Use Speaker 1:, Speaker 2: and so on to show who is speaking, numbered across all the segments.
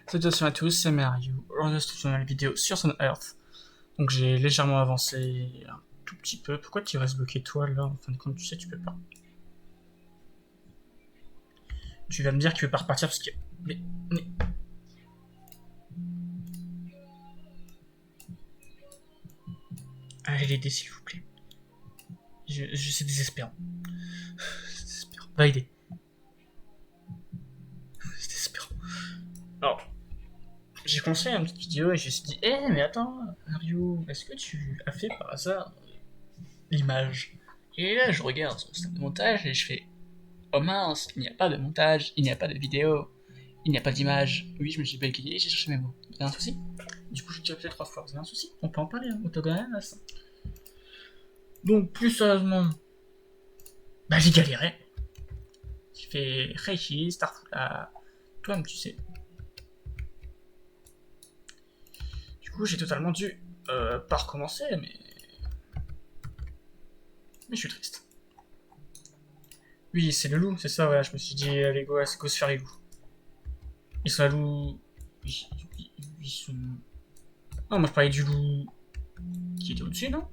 Speaker 1: Salutations à tous, c'est Mario. Aujourd'hui, on se retrouve dans la vidéo sur Sun Earth. Donc j'ai légèrement avancé un tout petit peu. Pourquoi tu restes bloqué toi là? En fin de compte, tu sais, tu peux pas. Tu vas me dire que tu veux pas repartir parce que. Mais. Allez l'aider s'il vous plaît. C'est désespérant. C'est désespérant. Va aider. C'est désespérant. Alors, j'ai commencé une petite vidéo et je me suis dit, mais attends, Mario, est-ce que tu as fait par hasard l'image? Et là, je regarde son système de montage et je fais, oh mince, il n'y a pas de montage, il n'y a pas de vidéo, il n'y a pas d'image. Oui, je me suis bégayé et j'ai cherché mes mots. Y'a un souci? Du coup, j'ai déjà fait 3 fois. Y'a un souci? On peut en parler, hein, autographe à ça. Donc, plus sérieusement, bah j'ai galéré. J'ai fait Reishi, Starfall, toi-même, tu sais. Du coup, j'ai totalement dû pas recommencer, mais je suis triste. Oui, c'est le loup, c'est ça, voilà. Je me suis dit, allez, go se faire les loups. Ils sont à loup. Ils sont. Non, moi je parlais du loup qui était au-dessus, non?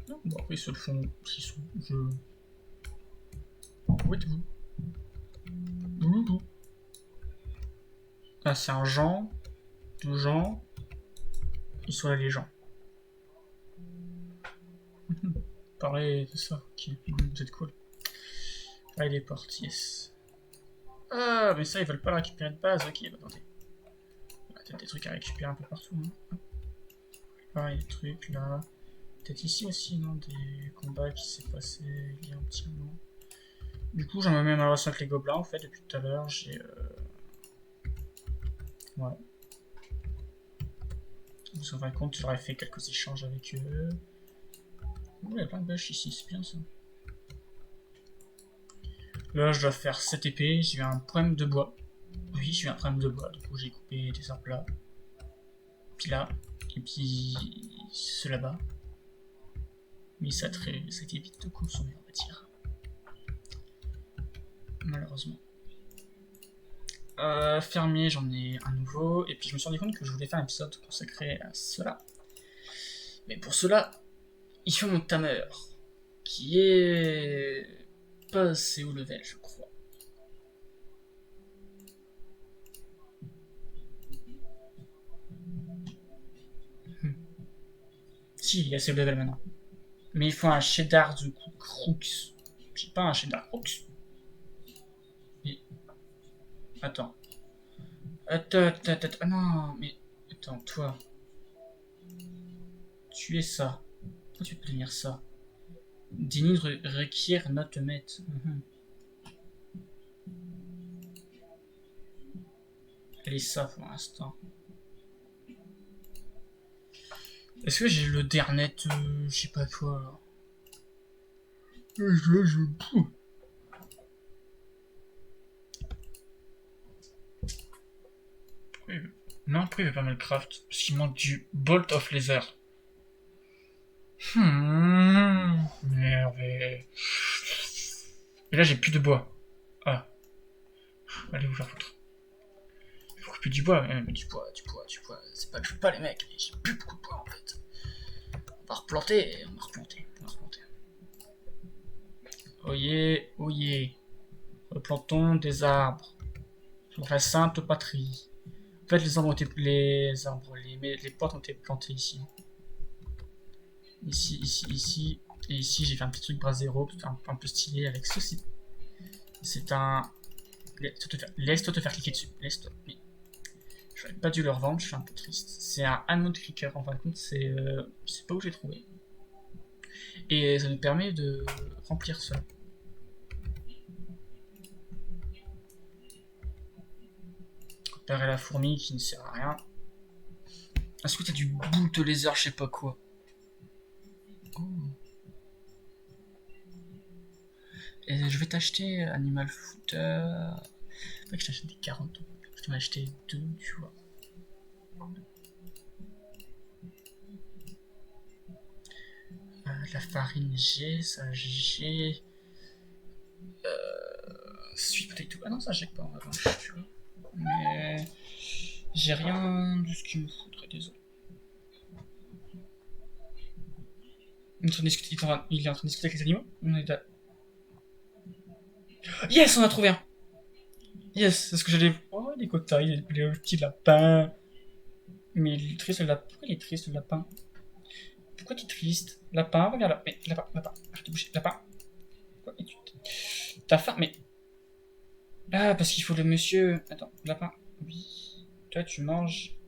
Speaker 1: Non, bon, après ils se le font. Ils sont. Je. Où êtes-vous? Loup. Ah, c'est un Jean. Deux gens. Ils sont là, les gens. Pareil, c'est ça. Ok, vous êtes cool. Ah, les portes, yes. Ah, mais ça, ils veulent pas le récupérer de base. Ok, bah attendez. Il y a peut-être des trucs à récupérer un peu partout. Hein. Pareil, des trucs là. Peut-être ici aussi, non? Des combats qui s'est passé il y a un petit moment. Du coup, j'en ai même relation avec les gobelins en fait depuis tout à l'heure. J'ai. Ouais. Vous vous rendez compte, j'aurais fait quelques échanges avec eux. Ouh, il y a plein de bêches ici, c'est bien ça. Là, je dois faire 7 épées. J'ai eu un problème de bois. Oui, j'ai eu un problème de bois. Du coup, j'ai coupé des arbres là. Puis là. Et puis. Ceux là-bas. Mais ça a été vite de consommer, on va dire. Malheureusement. Fermier, j'en ai un nouveau. Et puis je me suis rendu compte que je voulais faire un épisode consacré à cela. Mais pour cela, il faut mon tamer. Qui est. Pas assez haut level, je crois. Si, il est assez haut level maintenant. Mais il faut un cheddar du coup, Crooks. J'ai pas un cheddar Crooks. Mais. Attends. Attends. Ah non, mais. Attends, toi. Tu es ça. Pourquoi tu peux devenir ça? Dini requiert not met. Elle est ça pour l'instant. Est-ce que j'ai le dernier, je sais pas quoi là. Je. Non, après il veut pas Minecraft. Parce qu'il manque du Bolt of Laser. Merde. Et là j'ai plus de bois. Ah. Allez vous faire foutre. Il faut plus du bois, mais du bois. C'est pas que je veux pas les mecs, mais j'ai plus beaucoup de bois en fait. On va replanter. Oyez. Replantons des arbres. Sur la sainte patrie. En fait, les portes ont été plantées ici. Ici. Et ici, j'ai fait un petit truc bras zéro, un peu stylé avec ceci. C'est un. Laisse-toi te faire cliquer dessus. Laisse-toi. Mais j'aurais pas dû le revendre, je suis un peu triste. C'est un Anmod Clicker, en fin de compte, c'est pas où j'ai trouvé. Et ça nous permet de remplir ça. Réparer la fourmi qui ne sert à rien. Est-ce que t'as du bout de laser, je sais pas quoi? Oh. Et je vais t'acheter Animal Footer. Faudrait que je t'achète des 40. Je t'en ai acheté 2, tu vois. La farine j'ai, ça j'ai. Sweet potato. Ah non, ça j'ai pas en revanche, tu vois. Mais. J'ai rien de ce qu'il me faudrait, désolé. Il est en train de discuter avec les animaux. On est là. Yes, on a trouvé un. Yes, c'est ce que j'allais. Oh, les cocailles, les petits lapins. Mais il est triste le lapin. Pourquoi il est triste le lapin? Pourquoi tu es triste? Lapin, reviens là. Mais lapin, arrête de bouger. Lapin. Pourquoi es-tu. T'as faim, mais. Ah, parce qu'il faut le monsieur. Attends, lapin. Oui. Toi, tu manges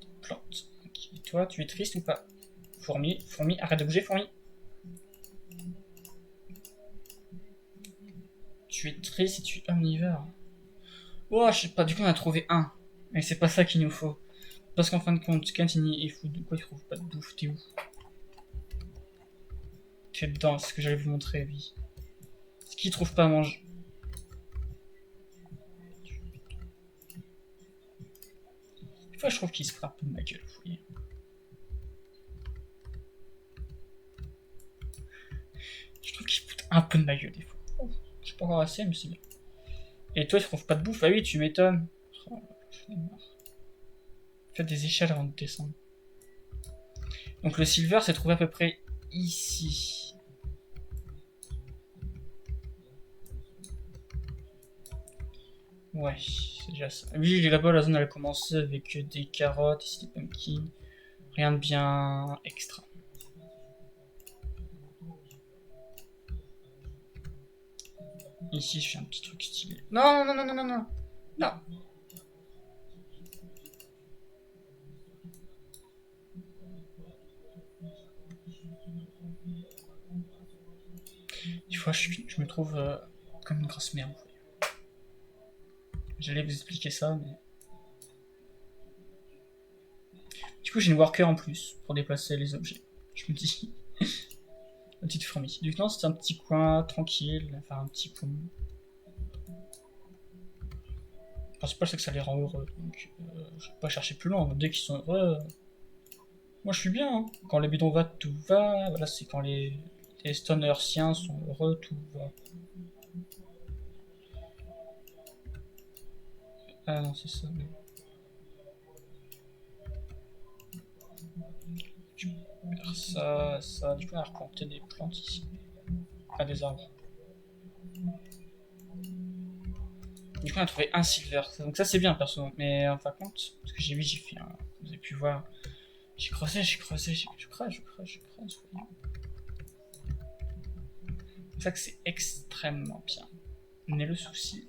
Speaker 1: des plantes. Ok. Et toi, tu es triste ou pas? Fourmi, arrête de bouger, fourmi. Tu es triste et tu es omnivore. Oh, je sais pas, du coup, on a trouvé un. Mais c'est pas ça qu'il nous faut. Parce qu'en fin de compte, quand il faut de quoi il trouve pas de bouffe, t'es où? T'es dedans, c'est ce que j'allais vous montrer, oui. Ce qu'il trouve pas à manger. Des fois, je trouve qu'il se frappe un peu de ma gueule, vous voyez. Je trouve qu'il se fout un peu de ma gueule, des fois. Oh, je sais pas encore assez, mais c'est bien. Et toi, tu trouves pas de bouffe? Ah oui, tu m'étonnes. Oh, j'en ai marre. Faites des échelles avant de descendre. Donc le silver s'est trouvé à peu près ici. Ouais, c'est déjà ça. Oui, là-bas, la zone elle a commencé avec des carottes, ici des pumpkins. Rien de bien extra. Ici, je fais un petit truc stylé. Non, non, non, non, non, non. Non. Des fois, je me trouve comme une grosse merde. J'allais vous expliquer ça, mais... Du coup, j'ai une worker en plus pour déplacer les objets. Je me dis... Une petite fourmi. Du coup, non, c'est un petit coin tranquille, enfin un petit pont. Le principal, c'est que ça les rend heureux. Donc, je vais pas chercher plus loin. Dès qu'ils sont heureux, moi je suis bien. Hein. Quand les bidons va, tout va. Voilà, c'est quand les stonersiens sont heureux, tout va. Ah non, c'est ça. Mais... Tu peux faire ça, ça. Du coup, on a replanté des plantes ici. Pas des arbres. Du coup, on a trouvé un silver. Donc, ça, c'est bien, perso. Mais en fin de compte, parce que j'ai fait un. Vous avez pu voir. J'ai creusé, je creuse. C'est ça que c'est extrêmement bien. Mais le souci.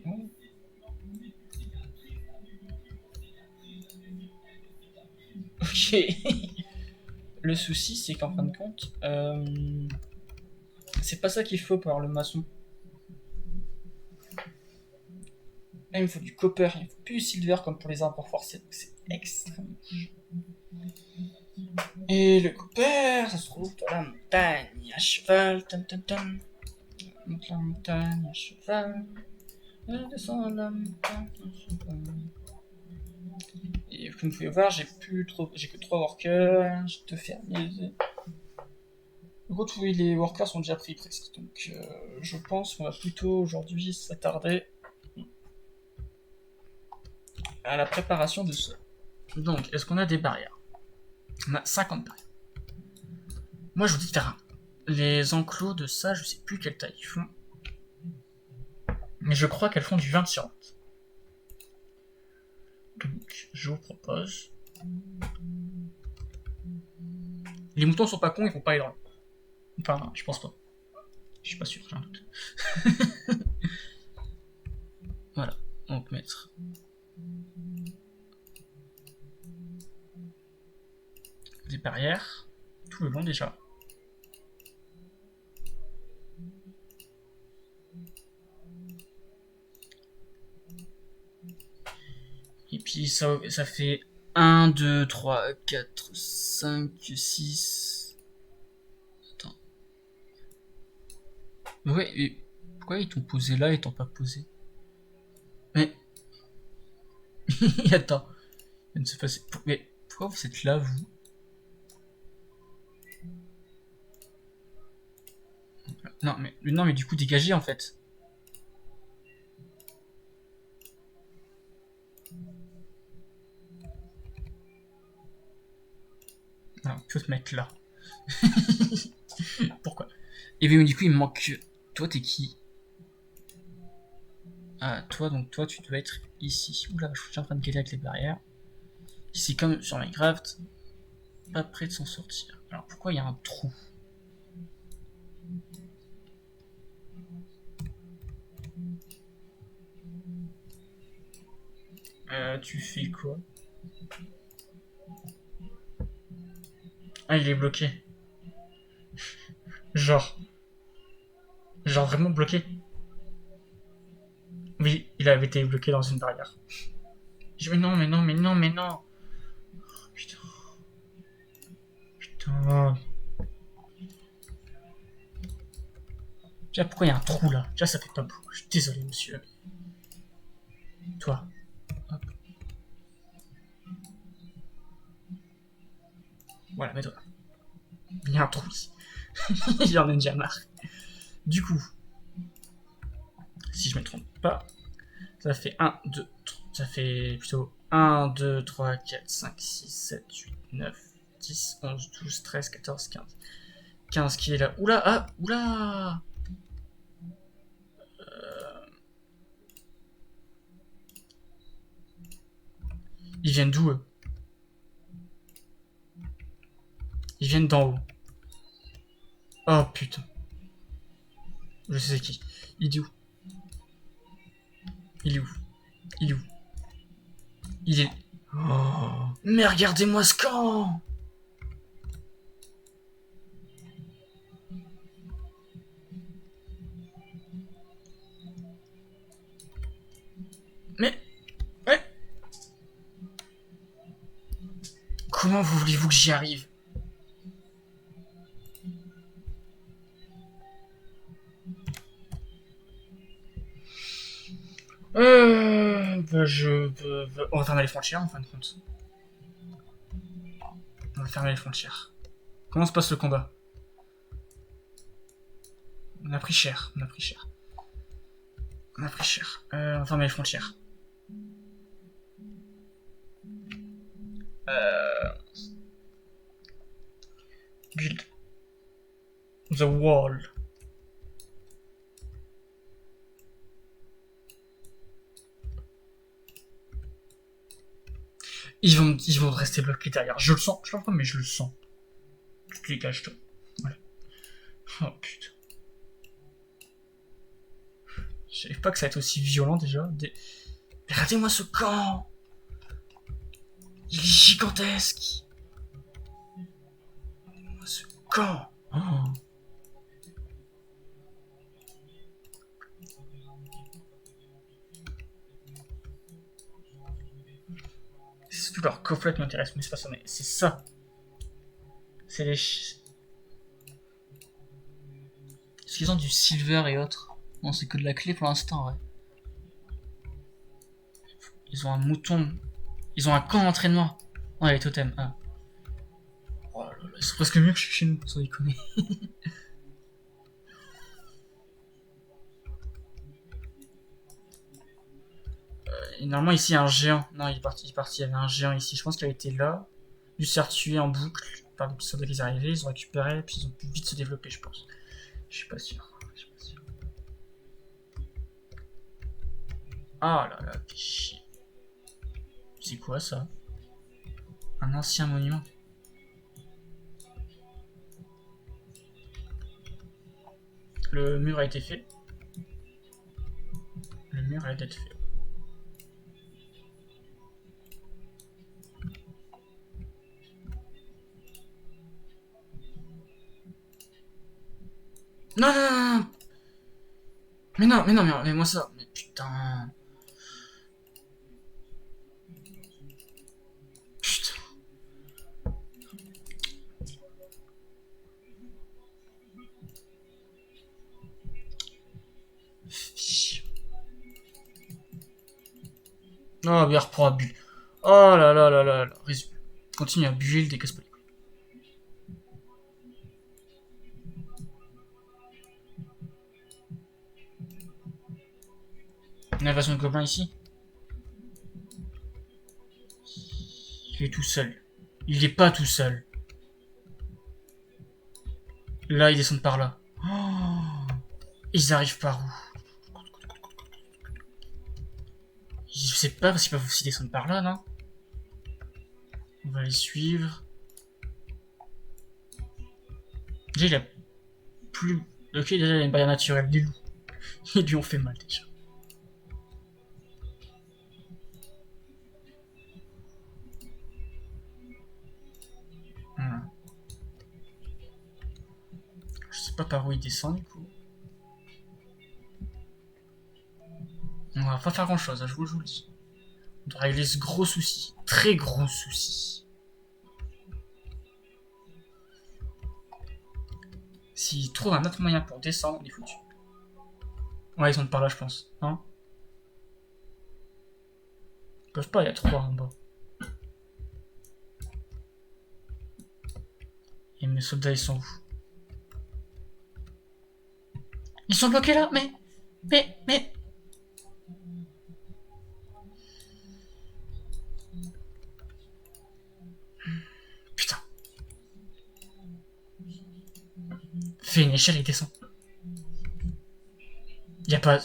Speaker 1: Oh. Ok. Le souci, c'est qu'en fin de compte, c'est pas ça qu'il faut pour avoir le maçon. Là, il me faut du copper, il me faut plus du silver comme pour les arbres forcés, donc c'est extrêmement moche. Et le copper, ça se trouve dans la montagne à cheval, monte la montagne à cheval, descend la montagne à cheval. Et comme vous pouvez voir, j'ai que 3 workers, j'ai 2 fermiers. L'autre, oui, les workers sont déjà pris presque, donc je pense qu'on va plutôt aujourd'hui s'attarder à la préparation de ça. Donc, est-ce qu'on a des barrières? On a 50 barrières. Moi, je vous dis de faire un. Les enclos de ça, je sais plus quelle taille ils font. Mais je crois qu'elles font du 20 sur 20. Donc, je vous propose. Les moutons sont pas cons, ils vont pas aller dans le. Enfin, je pense pas. Je suis pas sûr, j'ai un doute. Voilà, on peut mettre des barrières tout le long déjà. Et puis ça fait 1, 2, 3, 4, 5, 6. Attends. Mais ouais, et pourquoi ils t'ont posé là et t'ont pas posé? Mais. Attends. Il ne se passe... Mais pourquoi vous êtes là, vous? Non, mais du coup, dégagez en fait. Alors, tu peux te mettre là. Pourquoi? Et bien, du coup, il me manque. Toi, t'es qui? Ah, toi, donc toi, tu dois être ici. Oula, je suis en train de galérer avec les barrières. Ici, comme sur Minecraft, pas près de s'en sortir. Alors, pourquoi il y a un trou? Tu fais quoi? Ah, il est bloqué. Genre. Genre vraiment bloqué. Oui, il avait été bloqué dans une barrière. Mais non, mais non, mais non, mais non. Putain, putain. Déjà, pourquoi il y a un trou là? Déjà, ça fait pas beau. Je suis désolé, monsieur. Toi. Hop. Voilà, mets-toi. Il y a un trou ici. Il en a déjà marre. Du coup, si je me trompe pas, ça fait 1, 2, 3, ça fait plutôt 1, 2, 3, 4, 5, 6, 7, 8, 9, 10, 11, 12, 13, 14, 15. 15 qui est là. Oula, ah, oula. Ils viennent d'où eux? Ils viennent d'en haut. Oh putain. Je sais qui. Il est où? Il est où? Il est où? Il est. Oh. Mais regardez-moi ce camp! Mais. Ouais. Comment voulez-vous que j'y arrive? On va fermer les frontières en fin de compte. On va fermer les frontières. Comment se passe le combat? On a pris cher, on a pris cher. On a pris cher. On va fermer les frontières. Build the wall. Ils vont rester bloqués derrière. Je le sens. Je sais pas pourquoi, mais je le sens. Tu te dégages, toi. Voilà. Oh putain. Je savais pas que ça allait être aussi violent déjà. Regardez-moi ce camp. Il est gigantesque. Regardez-moi ce camp. Oh. C'est surtout leur coffret qui m'intéresse, mais c'est pas ça. Mais c'est ça. C'est les. Est-ce qu'ils ont du silver et autres? Non, c'est que de la clé pour l'instant, ouais. Ils ont un mouton. Ils ont un camp d'entraînement. Oh, les totems. Ah. Oh là là, ils sont presque mieux que chez nous, sans déconner. Et normalement, ici, il y a un géant. Non, il est parti. Il y avait un géant ici. Je pense qu'il a été là. Il s'est retué en boucle par les soldats qui sont arrivés. Ils ont récupéré, puis ils ont pu vite se développer, je pense. Je suis pas sûr. Ah là là, fais chier. C'est quoi ça? Un ancien monument. Le mur a été fait. Le mur a été fait. Non, non, non, non. Mais non, mais non, mais moi ça. Mais putain. Putain. Oh, mais reprend à bulle. Oh là là là là là. Résumé. Continue à build et casse pas les couilles. Une invasion de gobelins ici. Il est tout seul. Il est pas tout seul. Là, ils descendent par là. Oh, ils arrivent par où? Je sais pas, parce qu'ils peuvent aussi descendre par là, non? On va les suivre. Déjà, il a plus... Ok, déjà, il y a une barrière naturelle, les loups. Ils lui ont fait mal, déjà. Hmm. Je sais pas par où il descend, du coup. On va pas faire grand-chose, hein, je vous le dis. On doit régler ce gros souci. Très gros souci. S'ils trouvent un autre moyen pour descendre, on est foutu. Ouais, ils sont de par là, je pense. Hein? Ils peuvent pas, il y a 3 en bas. Et mes soldats, ils sont où? Ils sont bloqués là, mais... Putain. Fais une échelle et descends. Y a pas...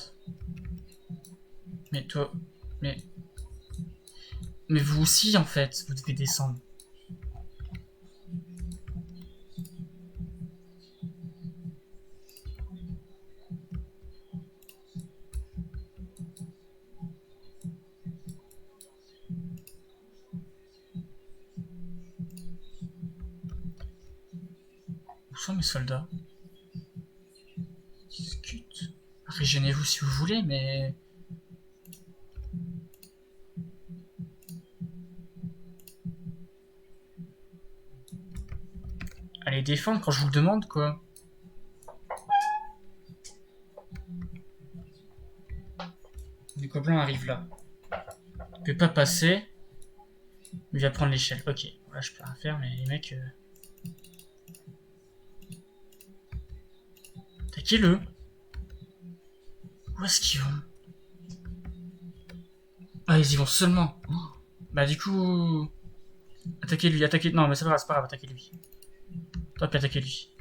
Speaker 1: Mais toi... Mais... Mais vous aussi, en fait, vous devez descendre. Où sont mes soldats? Discute. Régénez-vous si vous voulez, mais... Allez défendre quand je vous le demande, quoi. Les gobelins arrivent là. Il peut pas passer. Il va prendre l'échelle. Ok, voilà, je peux rien faire, mais les mecs... Attaquez-le. Où est-ce qu'ils vont? Ah, ils y vont seulement. Oh. Bah du coup... Attaquez-lui, attaquez... Non, mais c'est pas grave, attaquez-lui. Toi, puis attaquez-lui.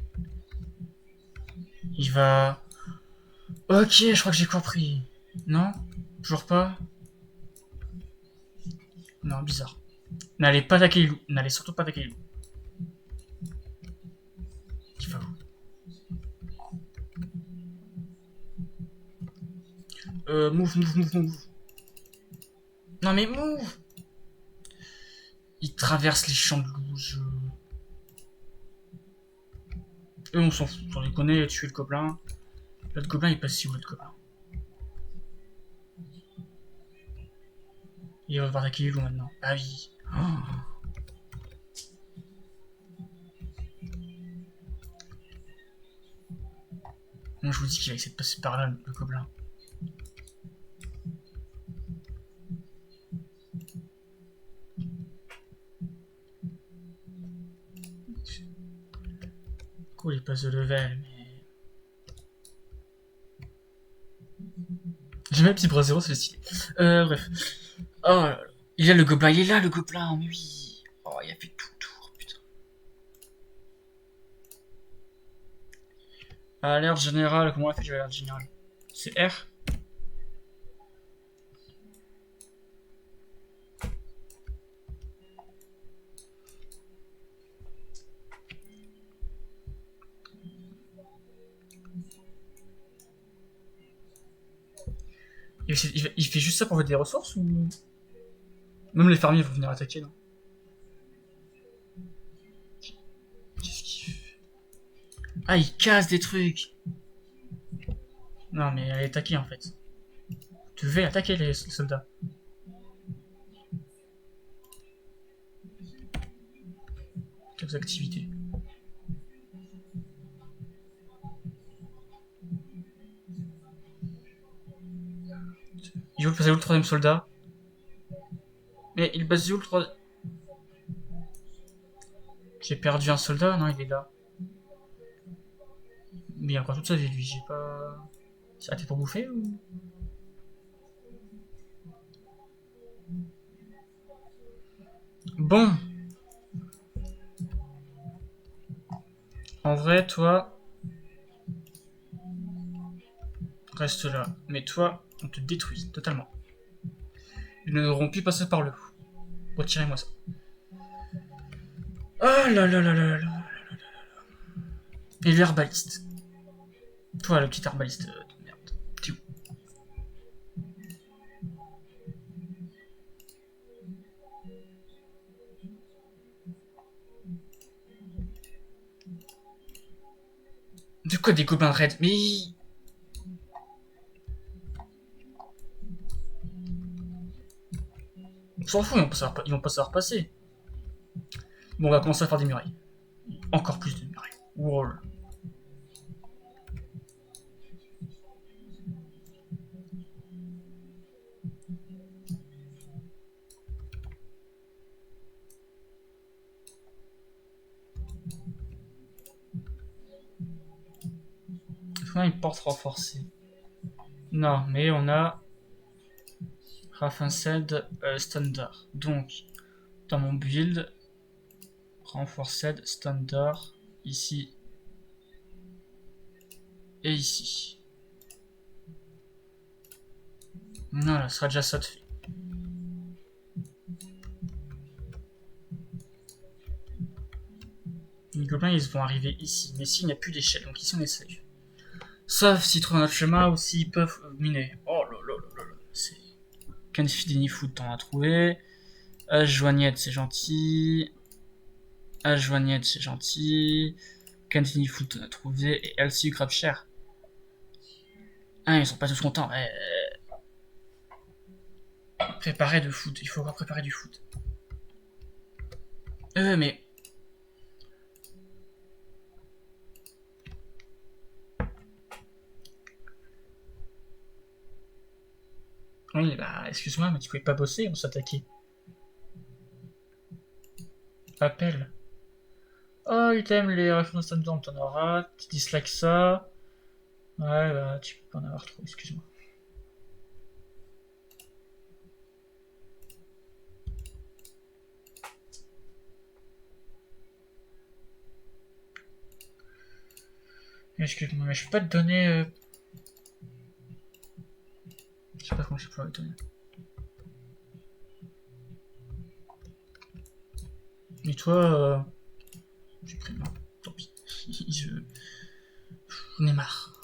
Speaker 1: Il va... Ok, je crois que j'ai compris. Non? Toujours pas? Non, bizarre. N'allez pas attaquer les loups. N'allez surtout pas attaquer les loups. Il va où? Move. Non mais move! Il traverse les champs de loups. Eux, on s'en fout. On les connaît, tuer le gobelin. L'autre gobelin, il passe si où, l'autre gobelin? Il va devoir attaquer les loups maintenant. Ah oui. Oh. Moi, je vous dis qu'il va essayer de passer par là, le gobelin. Cool, il passe de level, mais... J'aime bien petit bras zéro, c'est stylé. Bref. Oh là là. Il est là, le gobelin, il est là, le gobelin, mais oui. Oh, il a fait tout le tour, putain. Alerte générale, comment on a fait l'alerte générale? C'est R? Il fait juste ça pour voter des ressources ou... Même les fermiers vont venir attaquer, non? Qu'est-ce qu'il fait? Ah, il casse des trucs. Non, mais allez attaquer en fait. Tu devais attaquer les soldats. Quelles activités? Il veut passer où le troisième soldat? Mais il base où le troisième? J'ai perdu un soldat? Non, il est là. Mais il a encore toute sa vie, lui. J'ai pas... C'est arrêté pour bouffer ou... Bon, en vrai, toi, reste là. Mais toi, on te détruit totalement. Ils ne devront plus passer par le haut. Retirez-moi ça. Oh là là là là là. Et l'herbaliste. Toi, le petit herbaliste de merde. T'es où? De quoi des gobelins raides? Mais on s'en fout, ils vont pas savoir passer. Bon, on va commencer à faire des murailles. Encore plus de murailles. Wall. On a une porte renforcée. Non, mais on a Raffensed Standard. Donc, dans mon build, Renforced Standard, ici et ici. Voilà, ce sera déjà ça de fait. Les gobelins, ils vont arriver ici. Mais ici, il n'y a plus d'échelle, donc ici, on est safe. Sauf s'ils trouvent notre chemin ou s'ils peuvent miner. Oh là là là là. C'est. Canfidini Food, t'en as trouvé. Joignette, c'est gentil. Joignette, c'est gentil. Canfidini Food, t'en as trouvé. Et LCU Crabshare. Ah, ils sont pas tous contents. Préparer de food. Il faut préparer du food. Mais. Oui, bah, excuse-moi, mais tu pouvais pas bosser, on s'attaquait. Appel. Oh, item, les références Thunderdome, t'en auras. Tu dislikes ça. Ouais, bah, tu peux pas en avoir trop, excuse-moi. Excuse-moi, mais je peux pas te donner. Je sais pas comment je peux te donner. Et toi, j'ai pris moi. Tant pis. J'en ai marre.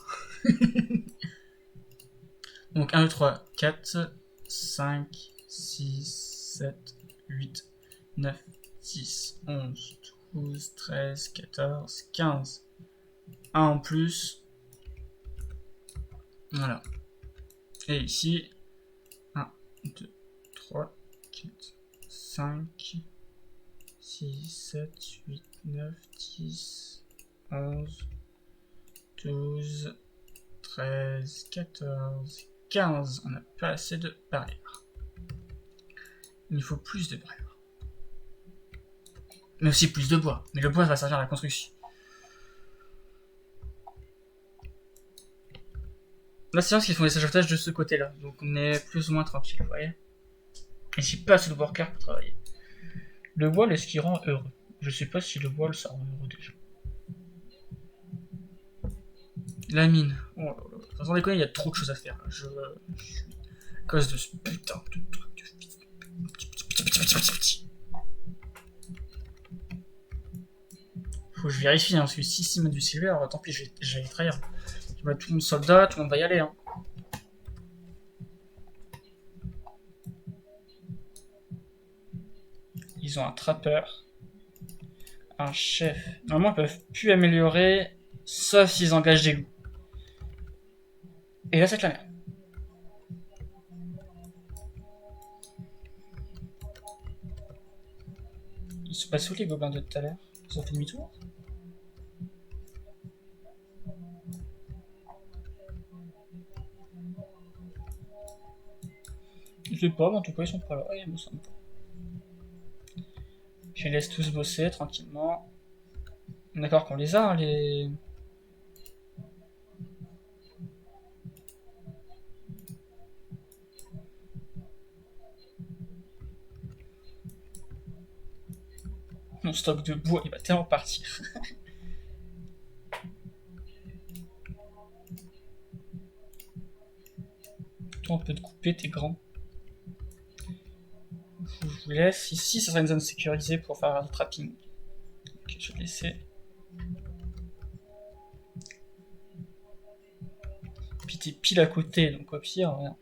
Speaker 1: Donc 1, 2, 3, 4, 5, 6, 7, 8, 9, 10, 11, 12, 13, 14, 15. 1 en plus. Voilà. Et ici, 1, 2, 3, 4, 5, 6, 7, 8, 9, 10, 11, 12, 13, 14, 15. On n'a pas assez de barrières. Il nous faut plus de barrières. Mais aussi plus de bois. Mais le bois va servir à la construction. Là, c'est parce qu'ils font des ajoutages de ce côté-là. Donc on est plus ou moins tranquille, vous voyez. Et j'ai pas assez de workers pour travailler. Le voile, est-ce qu'il rend heureux? Je sais pas si le voile, ça rend heureux déjà. La mine. Oh là là. Sans déconner, il y a trop de choses à faire. Je suis à cause de ce putain de truc de fils. Faut que je vérifie, hein, parce que si c'est du silver, tant pis, je vais y trahir. Je vais mettre tout le monde soldat, tout le monde va y aller. Hein. Ils ont un trappeur, un chef. Normalement, ils peuvent plus améliorer, sauf s'ils engagent des loups. Et là, c'est la merde. Ils sont passés où les gobelins de tout à l'heure? Ils ont fait demi-tour? Je sais pas, mais en tout cas, ils sont pas là. Ils me semblent pas. Je les laisse tous bosser tranquillement. D'accord qu'on les a, hein, les. Mon stock de bois, il va tellement partir. Toi, on peut te couper, t'es grand. Je vous laisse. Ici, ça sera une zone sécurisée pour faire le trapping. Ok, je vais te laisser. Puis t'es pile à côté, donc au pire, rien.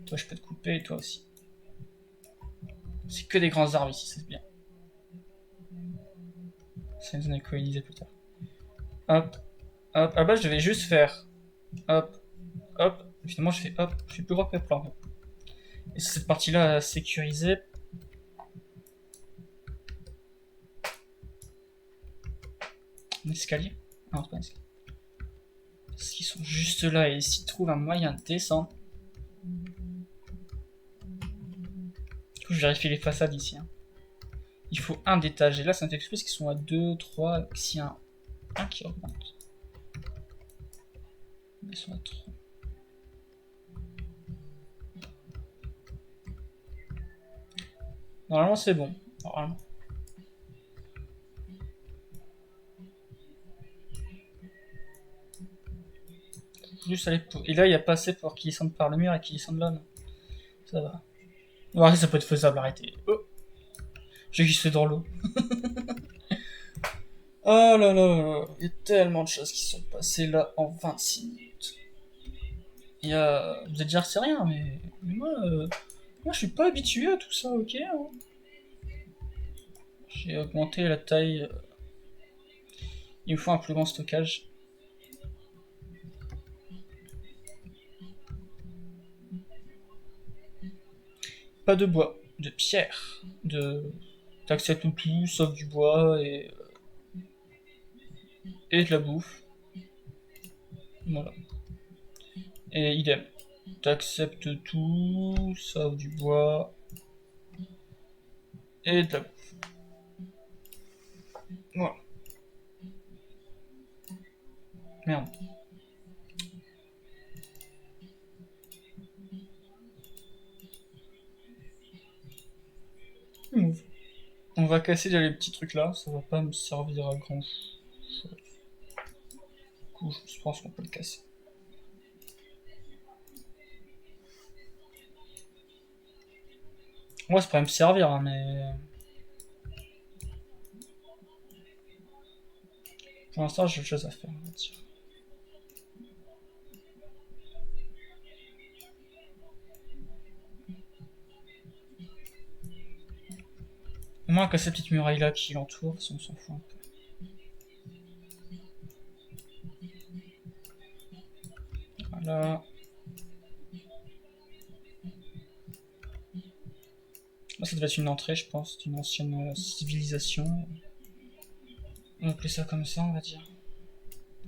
Speaker 1: Toi, je peux te couper, et toi aussi. C'est que des grands arbres ici, c'est bien. C'est une zone à coloniser plus tard. Hop, hop. Ah bah, je devais juste faire. Hop, hop. Finalement, je fais hop. Je fais plus gros que mes plans. Et cette partie-là à sécuriser. Un escalier? Non, c'est pas un escalier. Parce qu'ils sont juste là et s'ils trouvent un moyen de descendre. Du coup, je vérifie les façades ici. Hein. Il faut un d'étage. Et là, c'est un exprès parce qu'ils sont à 2, 3. S'il y a un qui augmente. Ils sont à 3. Normalement, c'est bon. Normalement. Juste aller pour... Et là, il n'y a pas assez pour qu'ils descendent par le mur et qu'ils descendent là. Non. Ça va. Ouais, ça peut être faisable, arrêtez. Oh, j'ai glissé dans l'eau. Oh là là là, il y a tellement de choses qui sont passées là en 26 minutes. Il y a... Vous êtes dire c'est rien, mais moi je suis pas habitué à tout ça, ok hein. J'ai augmenté la taille. Il me faut un plus grand stockage. Pas de bois, de pierre, de... T'acceptes tout sauf du bois et de la bouffe. Voilà. Et idem. T'acceptes tout sauf du bois et de la bouffe. Voilà. Merde. Move. On va casser déjà les petits trucs là, ça va pas me servir à grand chose. Du coup, je pense qu'on peut le casser. Moi, ça pourrait me servir, hein, mais. Pour l'instant, j'ai autre chose à faire, on va dire. Au moins, casser ces petites murailles là qui l'entourent, si on s'en fout un peu. Voilà. Là, ça devait être une entrée, je pense, d'une ancienne civilisation. On va appeler ça comme ça, on va dire.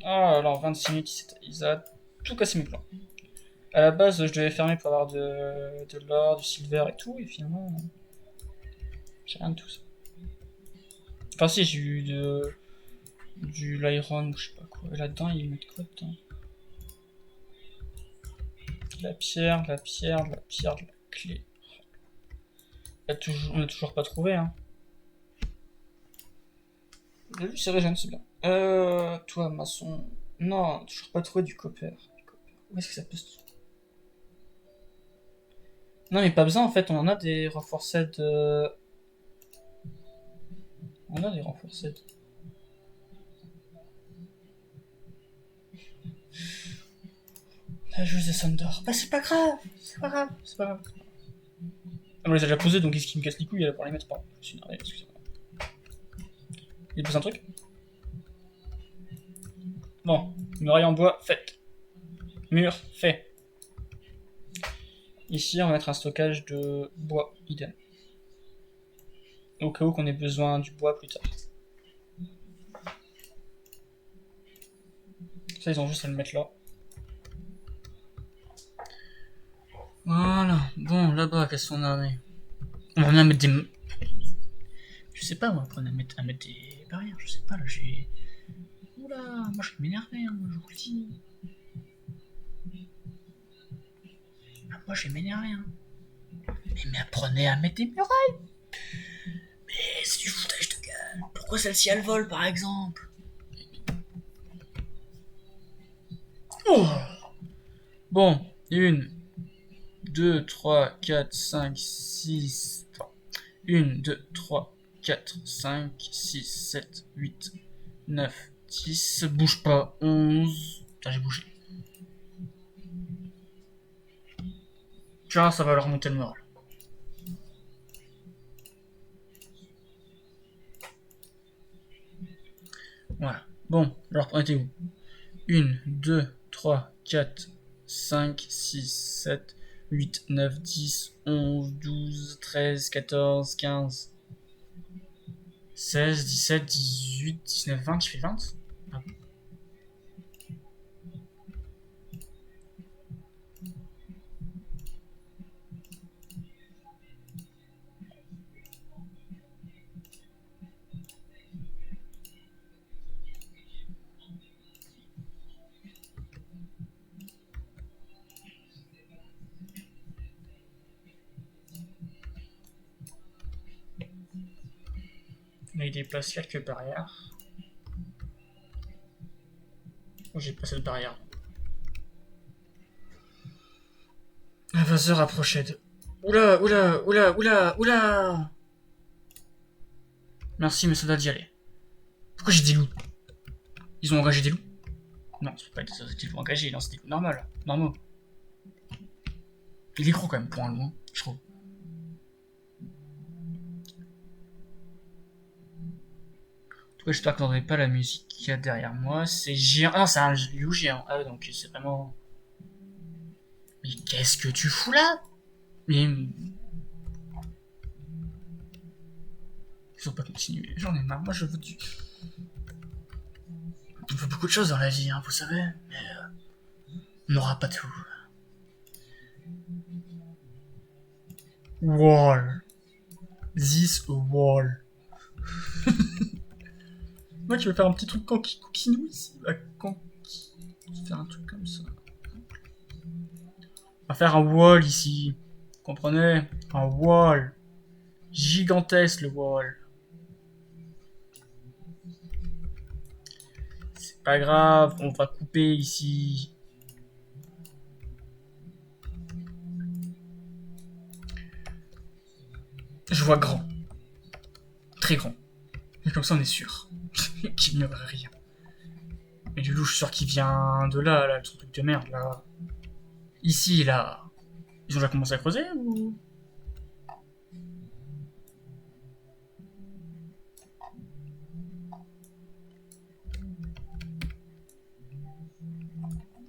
Speaker 1: Ah, alors 26 minutes, ils a tout cassé mes plans. À la base, je devais fermer pour avoir de l'or, du silver et tout, et finalement, j'ai rien de tout ça. Enfin, si, j'ai eu du l'iron ou je sais pas quoi. Et là-dedans, ils mettent quoi dedans? De la pierre, de la pierre, de la pierre, de la clé. On a toujours pas trouvé, hein. J'ai vu, c'est régène, c'est bien. Toi, maçon. Non, toujours pas trouvé du copper. Où est-ce que ça peut se trouver? Non, mais pas besoin en fait, on en a des renforced. On a des renforced. La joueuse des Thunder. Bah, c'est pas grave, c'est pas grave, c'est pas grave. Ah, on les a déjà posés donc qu'est-ce qui me casse les couilles là pour les mettre pas. Je suis énervé, excusez-moi. Il y a plus un truc? Bon, muraille en bois, fait. Mur, fait. Ici, on va mettre un stockage de bois, idem. Au cas où qu'on ait besoin du bois plus tard. Ça, ils ont juste à le mettre là. Voilà. Bon, là-bas, qu'est-ce qu'on a? On va en mettre des... Je sais pas, on va apprendre à mettre des barrières. Je sais pas, là, j'ai... Oula, moi je vais m'énerver, hein, je vous le dis. Ah, moi je vais m'énerver, hein. Mais apprenez à mettre des murailles. Mais c'est du foutage de Pourquoi celle-ci elle vole par exemple? Oh. Bon, 1, 2, 3, 4, 5, 6. Enfin, 1, 2, 3, 4, 5, 6, 7, 8, 9, 10. Bouge pas. 11. Putain, j'ai bougé. Tu vois, ça va leur remonter le moral. Voilà. Bon, alors on était où? 1, 2, 3, 4, 5, 6, 7, 8, 9, 10, 11, 12, 13, 14, 15, 16, 17, 18, 19, 20. Tu fais 20? Ah. Là, il déplace quelques barrières. Oh, j'ai pas cette barrière. L'invaseur approchait de... Oula, oula, oula, oula, oula. Merci, mes soldats d'y aller. Pourquoi j'ai des loups? Ils ont engagé des loups? Non, ça peut pas être des loups engagés, non, c'est des loups normaux. Il est gros quand même pour un loup, hein, je trouve. En tout cas, j'espère que vous n'entendez pas la musique qu'il y a derrière moi. C'est géant. Ah non, c'est un loup géant. Ah ouais, donc c'est vraiment... Mais qu'est-ce que tu fous là? Mais... Ils ont pas continué. J'en ai marre. Moi, je veux du... On veut beaucoup de choses dans la vie, hein, vous savez. Mais on n'aura pas tout. Wall. This wall. Moi, tu veux faire un petit truc coquinou ici. Faire un truc comme ça. On va faire un wall ici. Vous comprenez? Un wall. Gigantesque le wall. C'est pas grave, on va couper ici. Je vois grand. Très grand. Et comme ça, on est sûr qu'il n'y aurait rien. Mais du loup, je suis sûr qu'il vient de là, son truc de merde, là. Ici, là. Ils ont déjà commencé à creuser ou...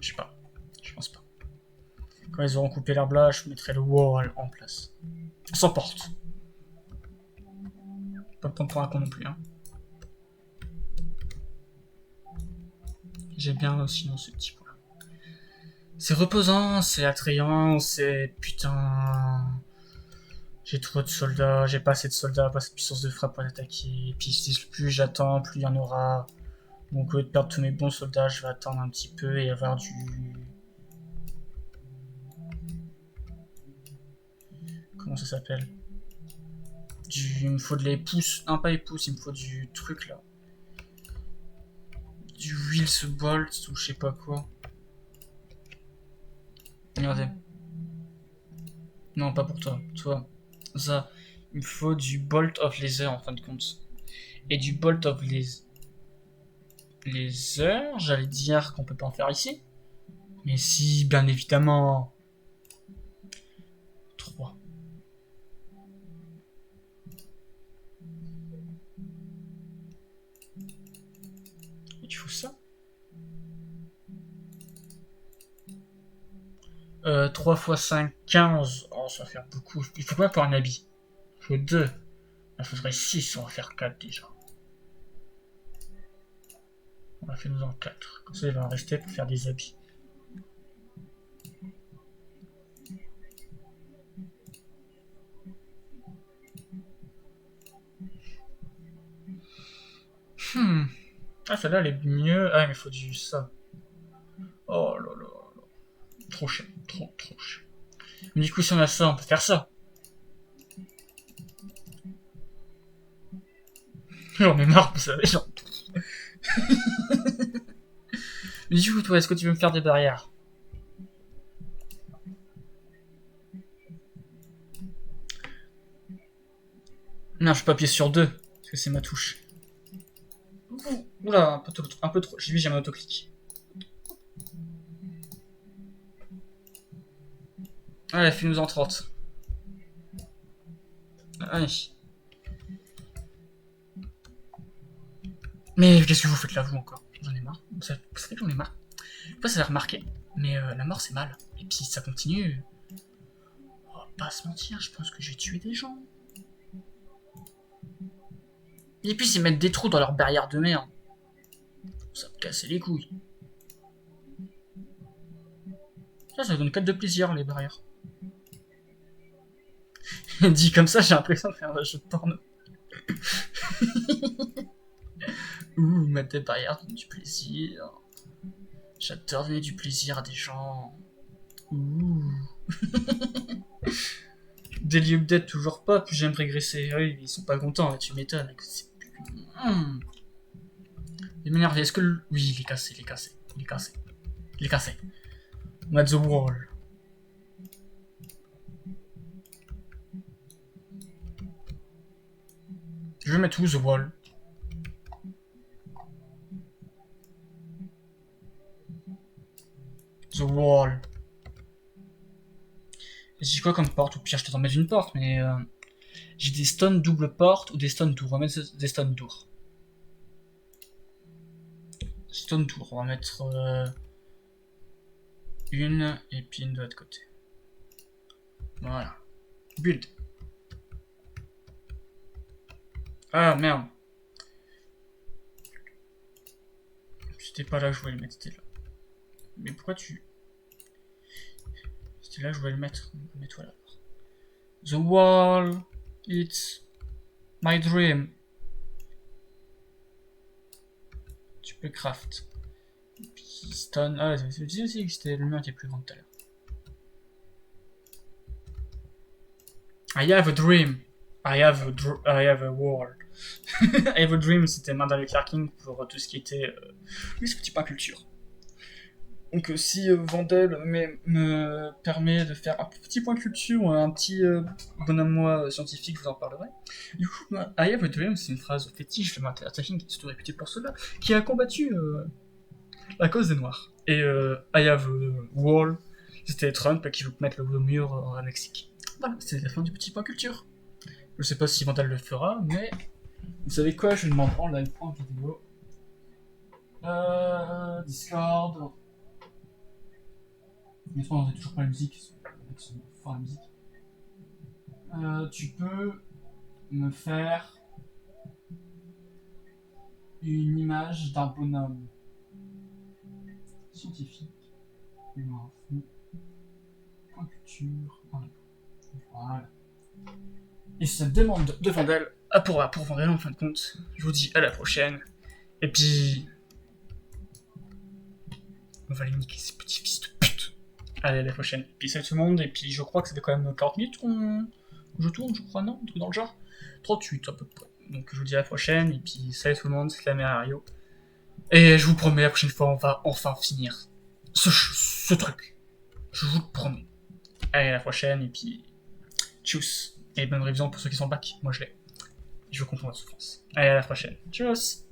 Speaker 1: Je sais pas. Je pense pas. Quand ils auront coupé l'herbe là, je mettrai le wall en place. Sans porte. Pas de pour un con non plus, hein. J'aime bien aussi dans ce petit point. C'est reposant, c'est attrayant, c'est... Putain... J'ai trop de soldats, j'ai pas assez de soldats, pas assez de puissance de frappe pour attaquer. Puis plus j'attends, plus il y en aura. Donc au lieu de perdre tous mes bons soldats, je vais attendre un petit peu et avoir du... Comment ça s'appelle? Il me faut de les pousses. Non, pas les pousses, il me faut du truc là. Du Wheels Bolt ou je sais pas quoi. Regardez. Non, pas pour toi. Toi. Ça. Il me faut du Bolt of Laser en fin de compte. Et du Bolt of Laser, j'allais dire qu'on peut pas en faire ici. Mais si, bien évidemment. 3. Et tu fous ça 3 x 5, 15. Oh, ça va faire beaucoup. Il faut pas pour un habit. Il faut 2. Il faudrait 6, on va faire 4 déjà. On va faire nous en 4. Comme ça, il va en rester pour faire des habits. Ah, celle-là, elle est mieux. Ah, mais il faut du ça. Oh là là là. Trop cher. Trop cher. Mais du coup, si on a ça, on peut faire ça. J'en ai marre, vous savez, genre. Mais du coup, toi, est-ce que tu veux me faire des barrières? Non, je peux appuyer sur 2, parce que c'est ma touche. Oula, un peu trop. J'ai vu, j'ai un autoclic. Allez, fais-nous en 30. Allez. Mais qu'est-ce que vous faites là, vous, encore? J'en ai marre. Vous savez que j'en ai marre. Je sais pas si vous avez remarqué, mais la mort, c'est mal. Et puis, ça continue. On va pas se mentir, je pense que j'ai tué des gens. Et puis, ils mettent des trous dans leur barrière de merde. Ça me cassait les couilles. Ça donne 4 de plaisir, les barrières. Dit comme ça, j'ai l'impression de faire un jeu de porno. Ouh, mettre des barrières donne du plaisir. J'adore donner du plaisir à des gens. Ouh. Daily update, toujours pas, puis j'aime régresser. Oui, ils sont pas contents, tu m'étonnes. Il m'énerve, est-ce que le... Oui, il est cassé, il est cassé. Il est cassé. Il est cassé. On a the wall. Je vais mettre où the wall? The wall. J'ai quoi comme porte? Au pire, je te t'en mettre une porte, mais j'ai des stuns double porte ou des stuns tour. On va mettre des stuns tour. Stone tour, on va mettre une et puis une de l'autre côté. Voilà. Build. Ah merde. C'était pas là que je voulais le mettre, c'était là. Mais pourquoi tu... C'était là que je voulais le mettre. Mets-toi là. The wall, it's my dream. Tu peux craft. Puis stone. Ah, je me disais aussi que c'était le mur qui est plus grand tout à l'heure. I have a dream. I have a world. I have a dream, c'était Mandalay Luther King pour tout ce qui était ce petit pas culture. Donc si Vandel me permet de faire un petit point culture ou un petit bonhomme moi scientifique, je vous en parlerai. Du coup, I have a dream, c'est une phrase fétiche de Martin Luther King, qui est surtout réputé pour cela, qui a combattu la cause des Noirs. Et I have a wall, c'était Trump qui veut mettre le mur au Mexique. Voilà, c'est la fin du petit point culture. Je sais pas si Vandal le fera, mais vous savez quoi, je demande en live en vidéo. Discord. Mais je pense qu'on n'a toujours pas la musique. Faut la musique. Tu peux me faire une image d'un bonhomme scientifique. Point culture. Voilà. Et cette demande de Vandal pour Vandal en fin de compte, je vous dis à la prochaine. Et puis... On va les niquer ces petits fils de pute. Allez, à la prochaine. Puis salut tout le monde, et puis je crois que c'était quand même 40 minutes qu'on je tourne, je crois, non? Un truc dans le genre 38 à peu près. Donc je vous dis à la prochaine, et puis salut tout le monde, c'est la mère Ario. Et je vous promets, la prochaine fois, on va enfin finir ce truc. Je vous le promets. Allez, à la prochaine, et puis... Tchuss. Et bonne révision pour ceux qui sont back, moi je l'ai. Je veux comprendre la souffrance. Allez, à la prochaine. Tchuss.